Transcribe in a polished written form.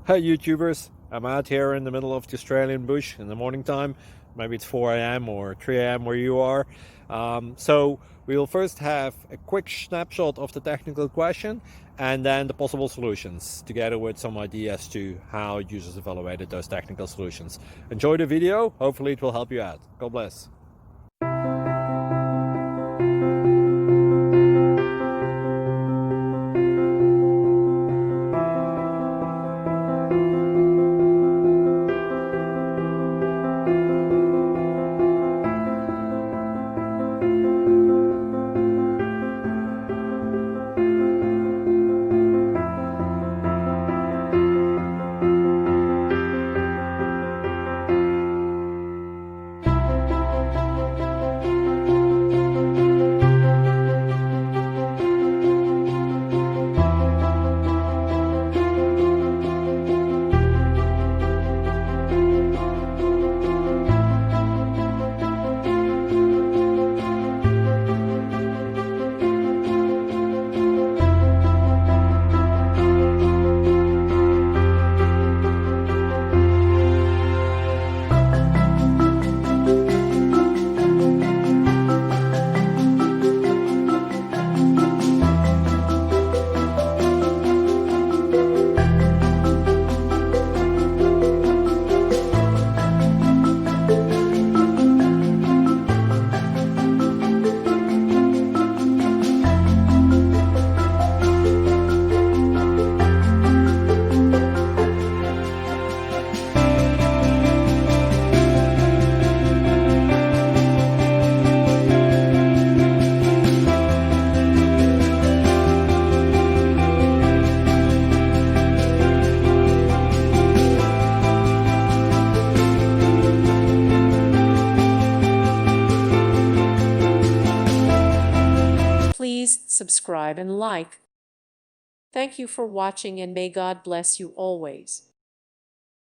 Hey YouTubers, I'm out here in the middle of the Australian bush in the morning time. Maybe it's 4 a.m. or 3 a.m. where you are. So we'll first have a quick snapshot of the technical question and then the possible solutions, together with some ideas to how users evaluated those technical solutions. Enjoy the video, hopefully it will help you out. God bless. Please subscribe and like. Thank you for watching, and may God bless you always.